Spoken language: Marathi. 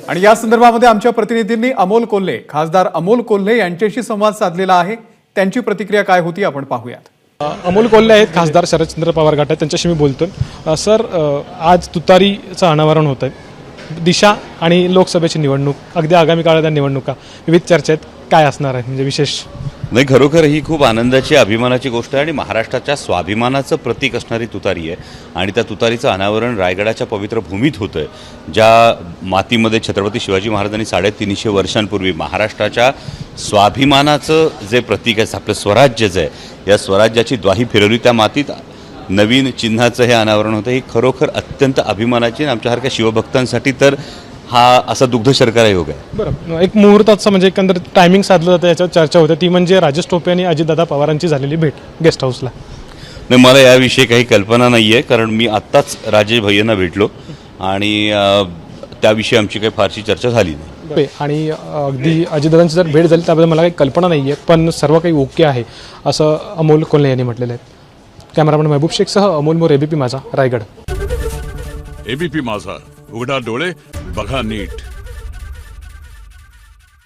आणि या संदर्भामध्ये आमच्या प्रतिनिधींनी अमोल कोल्हे, खासदार अमोल कोल्हे यांच्याशी संवाद साधलेला आहे। त्यांची प्रतिक्रिया काय होती आपण पाहूयात। अमोल कोल्हे आहेत, खासदार शरदचंद्र पवार गट आहेत, त्यांच्याशी मी बोलतोय। सर, आज तुतारीचं अनावरण होत आहे। दिशा आणि लोकसभेची निवडणूक, अगदी आगामी काळात निवडणुका, विविध चर्चा आहेत, काय असणार आहे म्हणजे विशेष? नाही, खरोखर ही खूप आनंदाची अभिमानाची गोष्ट आहे आणि महाराष्ट्राच्या स्वाभिमानाचं प्रतीक असणारी तुतारी आहे आणि त्या तुतारीचं अनावरण रायगडाच्या पवित्र भूमीत होतं आहे, ज्या मातीमध्ये छत्रपती शिवाजी महाराजांनी 350 वर्षांपूर्वी महाराष्ट्राच्या स्वाभिमानाचं जे प्रतीक आहे, आपलं स्वराज्यच आहे, या स्वराज्याची द्वाही फिरवली त्या मातीत नवीन चिन्हाचं हे अनावरण होतं। ही खरोखर अत्यंत अभिमानाची आणि आमच्यासारख्या शिवभक्तांसाठी तर हा असा दुग्ध शर्करा योग आहे। बरं, एक मुहूर्ताचं म्हणजे एकंदर टायमिंग साधलं जातं, याच्यावर चर्चा होते, ती म्हणजे राजेश टोपे आणि अजितदादा पवारांची झालेली भेट गेस्ट हाऊसला। नाही, मला याविषयी काही कल्पना नाही आहे, कारण मी आत्ताच राजेश भैयांना भेटलो आणि त्याविषयी आमची काही फारशी चर्चा झाली नाही। आणि अगदी अजितदादांची जर भेट झाली त्याबद्दल मला काही कल्पना नाही आहे, पण सर्व काही ओके आहे असं अमोल कोल्हे यांनी म्हटलेलं आहे। कॅमेरामॅन महबूब शेखसह अमोल मोरे, एबीपी माझा, रायगड। एबीपी माझा, उघडा डोळे बघा नीट।